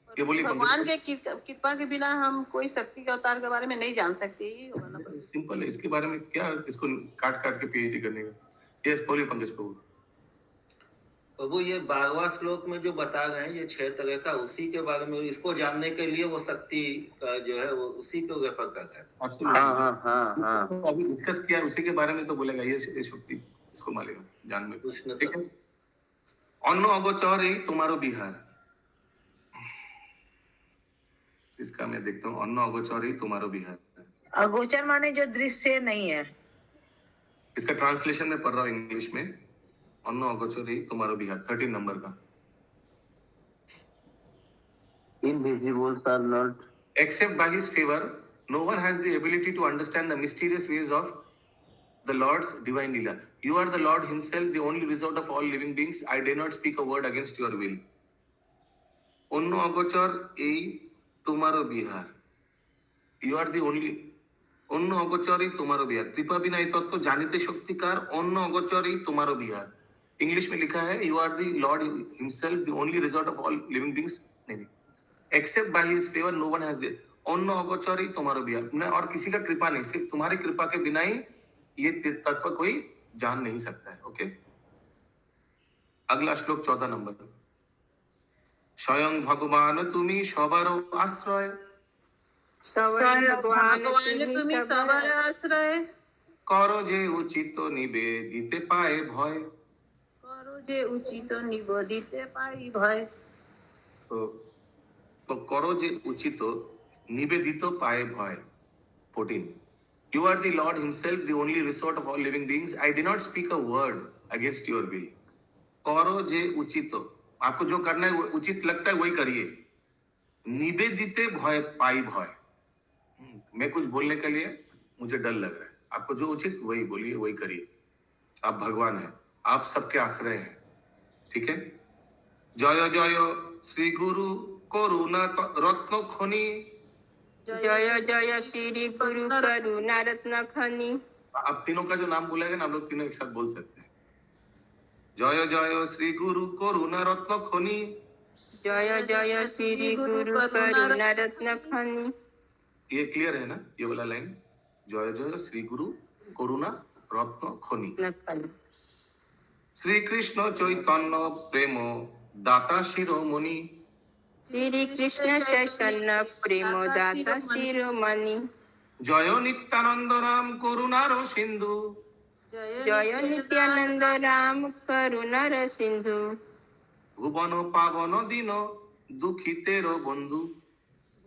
ये बोलिए भगवान के कृपा के बिना हम कोई शक्ति के अवतार के बारे में नहीं जान सकते, यही होगा ना। सिंपल है, इसके बारे में क्या इसको काट के पीएचडी करने का। यस, बोलिए पंकज प्रभु। प्रभु ये 12वां श्लोक में जो बता रहे हैं ये 6 तरह का, उसी के बारे में, इसको जानने के लिए वो शक्ति का जो है वो उसी को रेफर कर रहा है। हाँ, अभी डिस्कस किया उसी के बारे में तो बोलेगा ये शक्ति इसको मालेगा जान में। कृष्ण ठीक है, অন্য অগোচর এই তোমারও বিহার, इसका मैं देखता हूँ, অন্য অগোচর এই তোমারও বিহার। अगोचर माने जो दृश्य नहीं है। इसका ट्रांसलेशन में पढ़ रहा हूँ इंग्लिश में, অন্য অগোচর এই তোমারও বিহার, 13 नंबर का। Invisibles are not Except by his favor, no one has the ability to understand the mysterious ways of the Lord's divine Leela. You are the Lord himself, the only resort of all living beings. I dare not speak a word against your will. অন্য অগোচর এই তোমারও Bihar, you are the only, অন্য অগোচর এই তোমারও বিহার, কৃপা বিনা এই তত্ত্ব জানিতে শক্তিকার, অন্য অগোচর এই তোমারও বিহার। इंग्लिश में लिखा है you are the lord himself the only resort of all living beings. नहीं, except by his favour no one has there, অন্য অগোচরই তোমার বিহার, মানে और किसी का कृपा नहीं, सिर्फ तुम्हारी कृपा के बिना ही ये तत्व कोई जान नहीं सकता है। ओके, अगला श्लोक 14 नंबर। स्वयं भगवान তুমি সবার আশ্রয়, स्वयं भगवान तुम्ही सबर आश्रय, করো যে উচিত নিবে দিতে পায় ভয়। करो जे उचित निबोधिते पाई भय। তো করো যে উচিত নিবেদিত পায় ভয়। 14 You are the Lord himself, the only resort of all living beings. I did not speak a word against your will. करो जे उचित, आपको जो करना है वो उचित लगता है वही करिए। निवेदिते भय पाई भय, मैं कुछ बोलने के लिए मुझे डर लग रहा है, आपको जो उचित वही बोलिए वही करिए। आप भगवान हैं, आप सबके आश्रय हैं, ठीक है। जय जय श्री गुरु करुणा रत्न खनि, जय जय श्री गुरु करुणा रत्न खनि। आप तीनों का जो नाम बोलेगा ना, आप लोग तीनों एक साथ बोल सकते हैं। जय जय श्री गुरु करुणा रत्न खनि, जय जय श्री गुरु करुणा रत्न खनि। ये क्लियर है ना, ये वाला लाइन, जय जय श्री गुरु करुणा रत्न खनि। श्री कृष्ण चैतन्य प्रेम दाता शिरोमणि, श्री कृष्ण चैतन्य प्रेम दाता शिरोमणि। जय नित्यानंद राम करुणार सिंधु, जय नित्यानंद राम करुणार सिंधु। भुवन पावन दिन दुखितेर बंधु,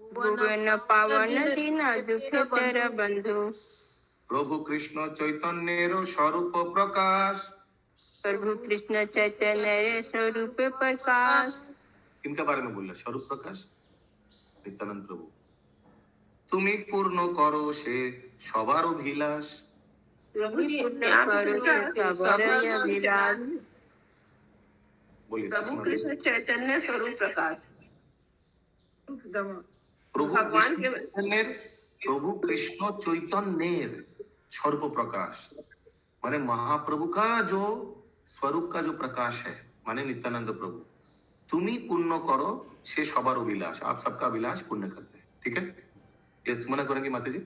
भुवन पावन दीन दुखितेर बंधु। प्रभु कृष्ण चैतन्येर स्वरूप प्रकाश, प्रभु कृष्ण चैतन्य स्वरूप प्रकाश। किनका बारे में बोल रहा, स्वरूप प्रकाश नित्यानंद प्रभु। तुम्हें पूर्ण करो से सबार अभिलाष, प्रभु जी पूर्ण यहाँ पे करो पूरा सबर अभिलाष। बोलिए प्रभु कृष्ण चैतन्य स्वरूप प्रकाश, प्रभु भगवान के प्रभु कृष्ण चैतन्य स्वरूप प्रकाश, माने महाप्रभु का जो स्वरूप का जो प्रकाश है, माने नित्यानंद प्रभु। तुम्ही पूर्ण करो से सबार अभिलाष, आप सबका अभिलाष पूर्ण करते हैं, ठीक है। ये मना करेंगे माता जी।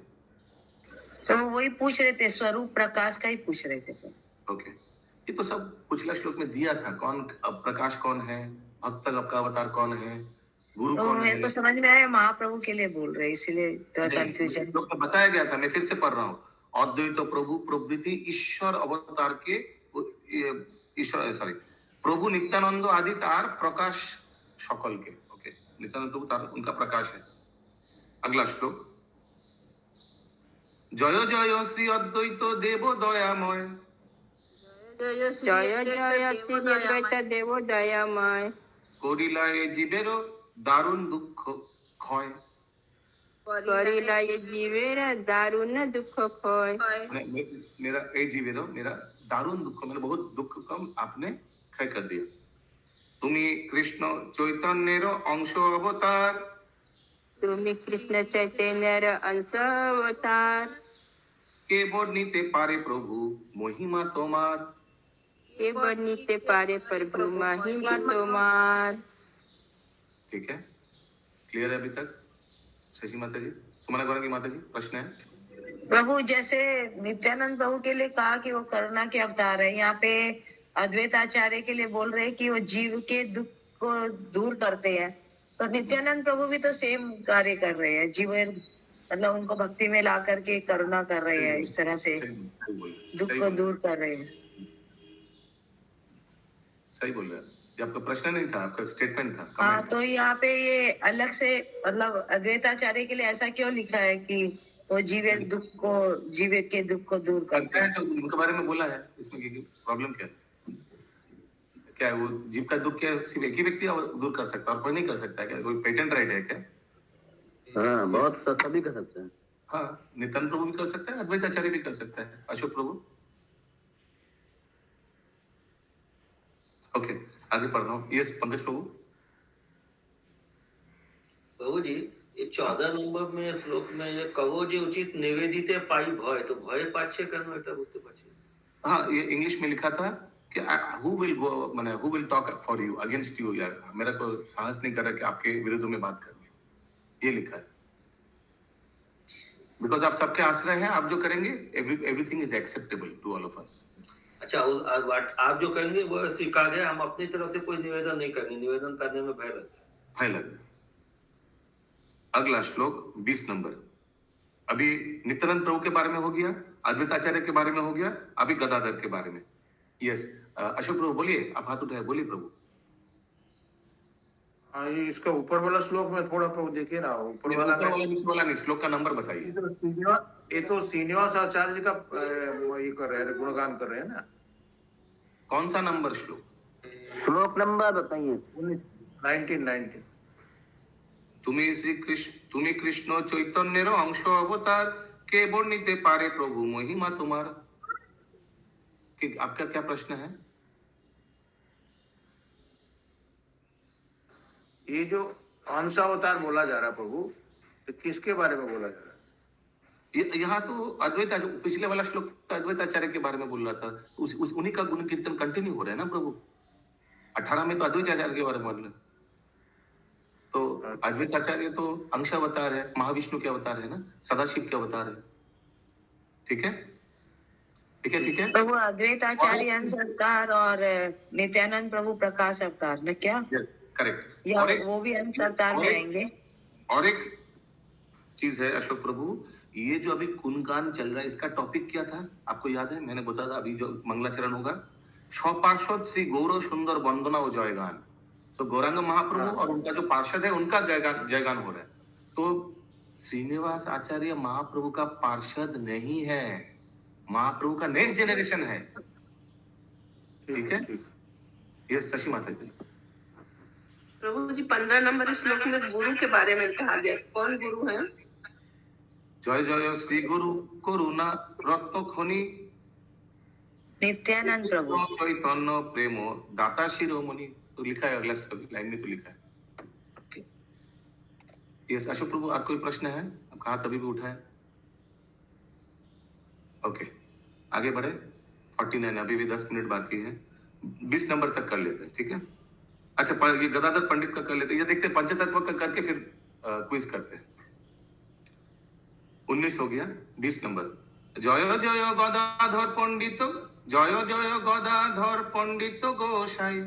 तो वही पूछ रहे थे, स्वरूप प्रकाश का ही पूछ रहे थे। ओके, ये तो सब पिछला श्लोक में दिया था, कौन प्रकाश कौन है, भक्त का अवतार कौन है, गुरु तो कौन है। मेरे को समझ में आया महाप्रभु के लिए बोल रहे, इसीलिए तो कंफ्यूजन। श्लोक में बताया गया था, मैं फिर से पढ़ रहा हूँ। अद्वैत प्रभु प्रभृति ईश्वर अवतार के ईश्वर, सॉरी, प्रभु नित्यानंद आदि तार प्रकाश सकल के। ओके, नित्यानंद प्रभु तार उनका प्रकाश है। अगला श्लोक, जय जय श्री अद्वैत देव दयामय, जय जय श्री अद्वैत देव दयामय। करिला ए जीवेर दारुण दुख क्षय, करिला ये जीवेर दारुण दुख क्षय। मेरा ए जीवेर मेरा दारुण दुख, मैंने बहुत दुख कम आपने क्षय कर दिया। तुम्ही कृष्ण चैतन्येर अंश अवतार, तुम्ही कृष्ण चैतन्यर अंश अवतार। के वर्णिते पारे प्रभु महिमा तोमार, के वर्णिते पारे प्रभु महिमा तोमार। ठीक है, क्लियर है अभी तक शशि माता जी? सुमना गौरंगी माता जी, प्रश्न है? प्रभु जैसे नित्यानंद प्रभु के लिए कहा कि वो करुणा के अवतार है, यहाँ पे अद्वैत आचार्य के लिए बोल रहे हैं कि वो जीव के दुख को दूर करते हैं। तो नित्यानंद प्रभु भी तो सेम कार्य कर रहे हैं, जीवन मतलब उनको भक्ति में ला करके करुणा कर रहे हैं, इस तरह से दुख को दूर कर रहे हैं। सही बोल रहे हैं, ये आपका प्रश्न नहीं था, आपका स्टेटमेंट था। हाँ, तो यहाँ पे ये अलग से मतलब अद्वैताचार्य के लिए ऐसा क्यों लिखा है कि वो जीव के दुख को दूर करते हैं? जो उनके बारे में बोला है, इसमें प्रॉब्लम क्या है? क्या है वो जीव का दुख क्या सिर्फ एक ही व्यक्ति दूर कर सकता है और कोई नहीं कर सकता है? क्या कोई पेटेंट राइट है क्या? हाँ, बहुत सभी कर सकते हैं। हाँ, नित्यानंद प्रभु भी कर सकता है, अद्वैत आचार्य भी कर सकता है, अशोक प्रभु। ओके, आगे पढ़ रहा हूँ। यस पंकज प्रभु। प्रभु जी, ये 14 नंबर में श्लोक में ये कहो जे उचित निवेदिते पाई भय, तो भय पाछे केन এটা বুঝতে পারছি। हाँ, ये इंग्लिश में लिखा था, कि हु विल गो, माने who will talk for you against you, यार मेरा को साहस नहीं कर रहा कि आपके विरुद्ध में बात करनी, ये लिखा है। बिकॉज आप सबके आश्रय हैं, आप जो करेंगे everything is acceptable to all of us. अच्छा, आप जो करेंगे वो स्वीकार है, हम अपनी तरफ से कोई निवेदन नहीं करेंगे, निवेदन करने में भय लगता है। भय लग रहा है। अगला श्लोक 20 नंबर। अभी नित्यानंद प्रभु के बारे में हो गया, अद्वैताचार्य के बारे में हो गया, अभी गदाधर के बारे में। यस, अशोक प्रभु बोलिए, आप हाथ उठाए, बोलिए प्रभु। हाँ, ये इसका ऊपर वाला श्लोक में थोड़ा प्रभु देखिए ना, ऊपर वाला नीचे वाला नहीं, श्लोक का नंबर बताइए। ये तो श्रीनिवास आचार्य जी का ये कर रहे हैं, गुणगान कर रहे हैं ना। कौन सा नंबर श्लोक? श्लोक नंबर बताइए। 19। তুমি কৃষ্ণ চৈতন্যের অংশ অবতার, কে বর্ণিতে পারে প্রভু মহিমা তোমার। आपका क्या प्रश्न है? ये जो अंशावतार बोला जा रहा है प्रभु, तो किसके बारे में बोला जा रहा है? यहाँ तो अद्वैत, पिछले वाला श्लोक तो अद्वैताचार्य के बारे में बोल रहा था, उन्हीं का गुण कीर्तन कंटिन्यू हो रहा है ना प्रभु। 18 में तो अद्वैताचार्य के बारे में बोल रहे, तो अद्वैताचार्य तो अंशावतार है, महाविष्णु के अवतार है ना, सदाशिव के अवतार है। ठीक है, ठीक है, ठीक है। तो वो अद्वैताचार्य अंश अवतार और नित्यानंद प्रभु प्रकाश अवतार न क्या? Yes, correct. या वो भी अंश अवतार में आएंगे। और एक चीज है अशोक प्रभु, ये जो अभी गुणगान चल रहा है, इसका टॉपिक क्या था आपको याद है? मैंने बताया था, अभी जो मंगलाचरण होगा, स्वपार्षद श्री गौर सुंदर वंदना और जयगान। तो गौरांग महाप्रभु और उनका जो पार्षद है, उनका जयगान हो रहा है। तो श्रीनिवास आचार्य महाप्रभु का पार्षद नहीं है, महाप्रभु का नेक्स्ट जनरेशन है। ठीक है, ये शशि माता जी। प्रभु जी 15 नंबर श्लोक में गुरु के बारे में कहा गया, कौन गुरु है? जय जय श्री गुरु करुणा रत्न खनि नित्यानंद प्रभु चैतन्य प्रेम दाता शिरोमणि। तो लिखा है, अगला लाइन में तो लिखा है। यस अशोक प्रभु, आप कोई प्रश्न है? आपका हाथ अभी भी उठा है। ओके, आगे बढ़े। 49, अभी भी 10 मिनट बाकी है, 20 नंबर तक कर लेते हैं। ठीक है, अच्छा ये गदाधर पंडित का कर लेते हैं, ये देखते हैं पंचतत्व का करके फिर क्विज करते हैं। 19 हो गया, 20 नंबर। जय जय गदाधर पंडित, जय जय गदाधर पंडित गोसाई,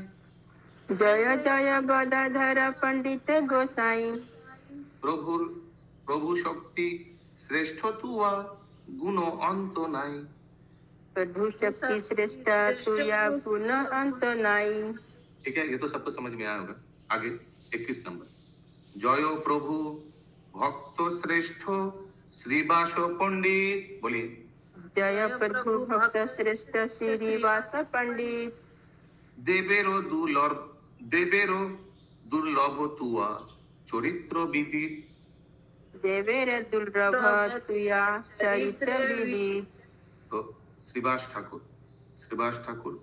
जय जय गदाधर पंडित गोसाई। प्रभु शक्ति श्रेष्ठ तुआ गुण अंत नाई। प्रभु शक्ति श्रेष्ठ तुया गुण अंत नाई। ठीक है, ये तो सबको समझ में आया होगा। आगे 21 नंबर। जय प्रभु भक्त श्रेष्ठ श्रीवास पंडित, बोलिए। जय प्रभु भक्त श्रेष्ठ श्रीवास पंडित। देवेरो दुर्लभ तुआ चरित्र विधि। देवेर दुर्लभ तुया चरित्र विधि। तो श्रीवास ठाकुर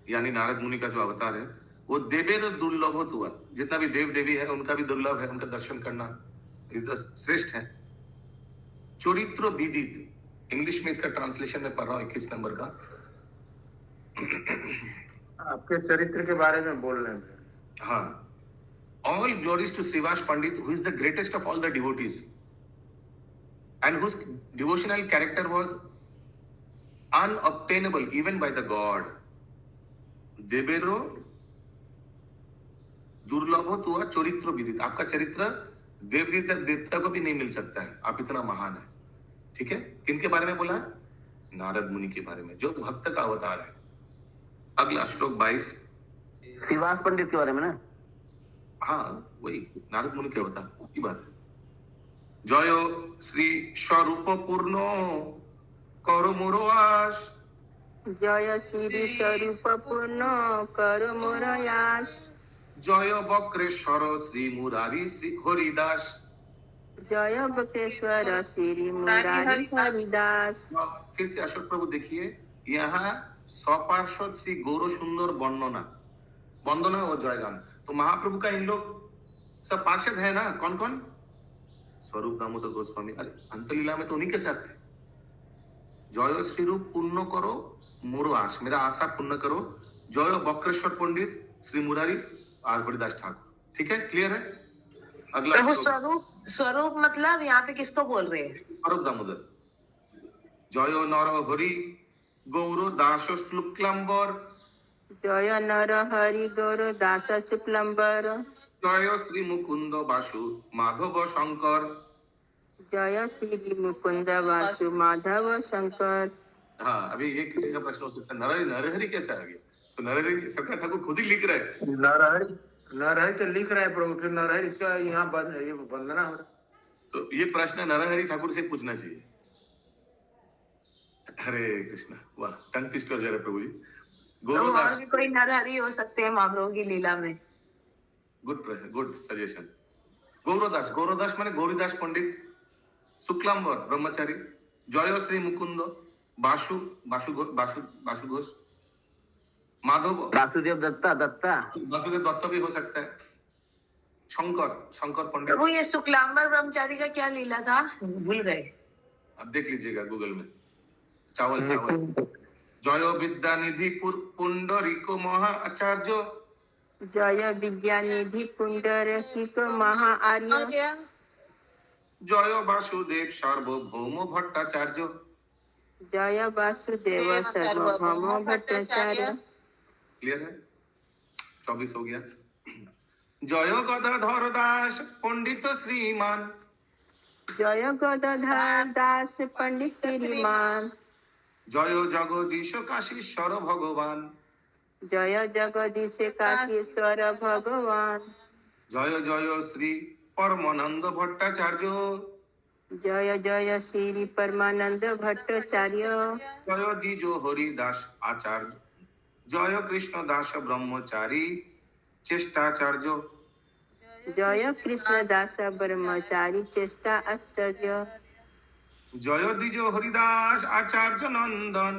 यानी नारद मुनि का जो अवतार है, वो देवेर दुर्लभ तुआ, जितना भी देव देवी है उनका भी दुर्लभ है, उनका दर्शन करना श्रेष्ठ है। चरित्र विदित, इंग्लिश में इसका ट्रांसलेशन में पढ़ रहा हूँ 21 नंबर का। आपके चरित्र के बारे में बोल रहे हैं। हाँ, all glories to Srivas Pandit, who is the greatest of all the devotees and whose devotional character was unobtainable even by the God. देवेरो दुर्लभ तुआ चरित्र विदित, आपका चरित्र देवता को भी नहीं मिल सकता है, आप इतना महान है। ठीक है, किनके बारे में बोला? नारद मुनि के बारे में, जो भक्त का अवतार है। अगला श्लोक 22। श्रीवास पंडित के बारे में ना? हाँ, वही नारद मुनि के अवतार की बात है। जय श्री स्वरूप पूर्ण कर मोर आस। जय श्री स्वरूप पूर्ण कर मोर आस। जय बक्रेश्वर श्री मुरारी श्री हरिदास। जय बक्रेश्वर श्री मुरारी हरिदास। फिर से अशोक प्रभु देखिए, यहाँ स्वपार्षद श्री गौर सुंदर वंदना और जयगान। तो महाप्रभु का इन लोग सब पार्षद है ना, कौन कौन? स्वरूप दामोदर गोस्वामी, अरे अंतलीला में तो उन्हीं के साथ थे। जय श्री रूप पूर्ण करो मोरो आश, मेरा आशा पूर्ण करो। जय बक्रेश्वर पंडित, श्री मुरारी और हरिदास ठाकुर। ठीक है, क्लियर है? अगला प्रभु श्लोक। स्वरूप स्वरूप मतलब यहाँ पे किसको बोल रहे हैं? स्वरूप दामोदर। जय नर हरि गौर दास शुक्लांबर, जय नर हरि गौर दास शुक्लंबर, जय श्री मुकुंद बासु माधव शंकर। जय श्री मुकुंद वासु माधव शंकर। हाँ, अभी ये किसी का प्रश्न हो सकता है, नरहरि कैसे आ गया? तो नरहरि सरकार ठाकुर खुद ही लिख रहे हैं। नरहरि तो लिख रहे हैं प्रभु, फिर नरहरि का यहाँ ये वंदना हो रहा है। तो ये प्रश्न नरहरि ठाकुर से पूछना चाहिए। हरे कृष्णा, वाह, टंग ट्विस्टर जा रहा है प्रभु जी। तो और गौरदास, भी कोई नरहरि हो सकते हैं महाप्रभु की लीला में। Good suggestion. गौरदास, गौरदास माने गौरीदास पंडित, शुक्लांबर ब्रह्मचारी, जय श्री मुकुंद, बासु घोष, माधव वासुदेव दत्ता वासुदेव दत्त भी हो सकता है, शंकर पंडित। प्रभु ये शुक्लांबर ब्रह्मचारी का क्या लीला था, भूल गए? अब देख लीजिएगा गूगल में। चावल जय विद्या निधि पुंडरीको महा आचार्य, जय विद्यानिधि पुंडरीक महा आर्य, जय वासुदेव सार्वभौम भट्टाचार्य, जय वासुदेव सार्वभौम भट्टाचार्य। क्लियर है? 24 हो गया। जय गदाधर दास पंडित श्रीमान, जय गदाधर दास पंडित श्रीमान, जय जगदीश काशीश्वर भगवान, जय जगदीश काशीश्वर भगवान, जय जय श्री परमानंद भट्टाचार्य, जय जय श्री परमानंद भट्टाचार्य, जय द्विजो हरिदास आचार्य, जय कृष्ण दास ब्रह्मचारी चेष्टाचार्य, जय कृष्ण दास ब्रह्मचारी चेष्टा आचार्य, जय द्विजो हरिदास आचार्य नंदन,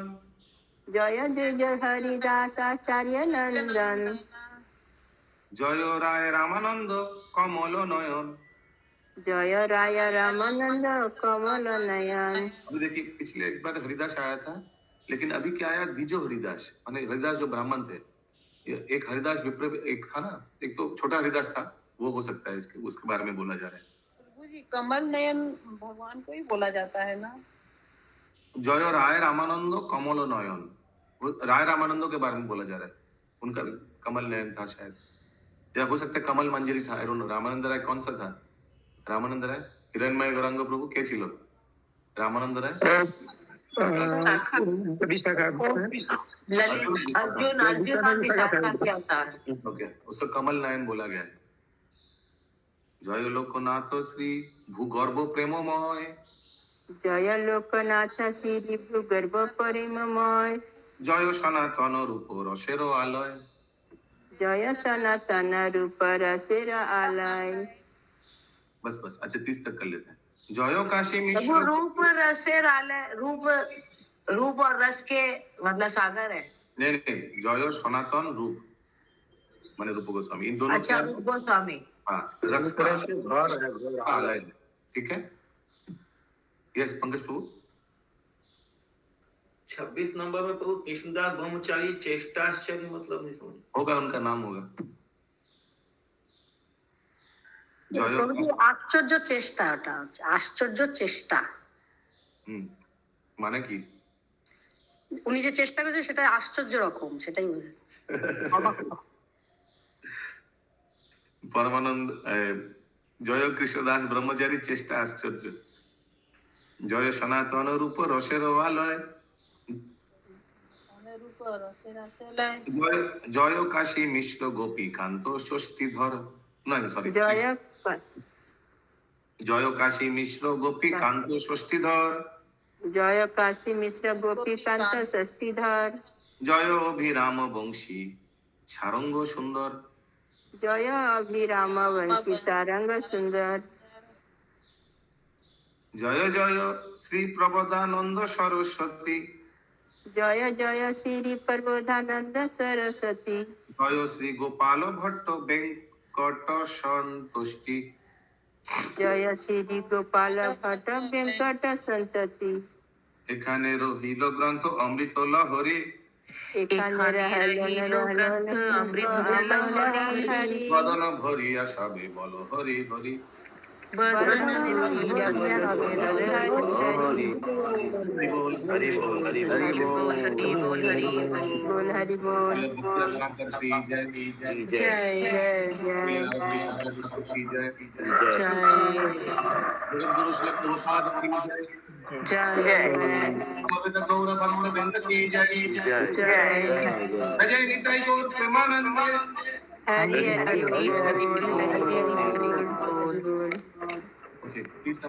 जय जय हरिदास आचार्य नंदन, जय राय रामानंद कमल नयन। जय राय रामानंद कमल नयन। अभी देखिए, पिछले एक बार हरिदास आया था, लेकिन अभी क्या आया? द्विजो हरिदास, माने हरिदास जो ब्राह्मण थे। एक हरिदास विप्र एक था ना, एक तो छोटा हरिदास था, वो हो सकता है इसके उसके बारे में बोला जा रहा है। प्रभु जी कमल नयन भगवान को ही बोला जाता है ना? जय राय रामानंद कमल नयन, राय रामानंदो के बारे में बोला जा रहा है। उनका भी कमल नयन था शायद, या हो सकता है कमल मंजरी था। I don't know. Ramanand Rai कौन सा था? रामानंद राय हिरण्मय गौरांग प्रभु के छिलो? रामानंद राय अर्जुन और विशाखा क्या था? ओके, उसको कमल नयन बोला गया है। जय लोकनाथ श्री भूगर्भ प्रेममय, जय लोकनाथ श्री भूगर्भ प्रेममय, जय सनातन रूप रसेर आलय, जय सनातन रूप रसेर आलय। बस अच्छा 30 तक कर लेते हैं। जय काशी वो मिश्र, रूप रसेर आलय, रूप और रस के मतलब सागर है। नहीं, जय सनातन रूप माने रूप गोस्वामी, इन दोनों अच्छा, रूप गोस्वामी। हाँ, रस का घर है आलय। ठीक है, यस पंकज प्रभु। 26 नंबर में प्रभु कृष्णदास ब्रह्मचारी चेष्टाश्चर्य मतलब नहीं समझ। होगा, उनका नाम होगा। আশ্চর্য চেষ্টা, ওটা হচ্ছে আশ্চর্য চেষ্টা। মানে কি? উনি যে চেষ্টা করছে সেটা আশ্চর্য রকম, সেটাই বোঝাচ্ছে। परमानंद जय कृष्णदास ब्रह्मचारी चेष्टा आश्चर्य, जय सनातन रूप रसेर आलय, जय काशी मिश्र गोपी कांत षष्ठीधर, नहीं सॉरी, जय काशी मिश्र गोपी कांत षष्ठीधर, जय काशी मिश्र गोपी कांत षष्ठीधर, जय अभिराम वंशी सारंग सुंदर, जय अभिराम वंशी सारंग सुंदर, जय जय श्री प्रबोधानंद सरस्वती, जय जय श्री प्रबोधानंद सरस्वती, जय श्री गोपाल भट्ट वेंकट संतुष्टि, जय श्री गोपाल भट्ट वेंकट संतति। এখানে রহিল গ্রন্থ অমৃত লহরী বদন ভরিয়া সবে বল হরি হরি गुरु श्लोक प्रसाद की जय गौर भक्त वृंद की जय जय निताई गौर प्रेमानंद हरि हरि बोल हरि बोल हरि बोल। Okay, please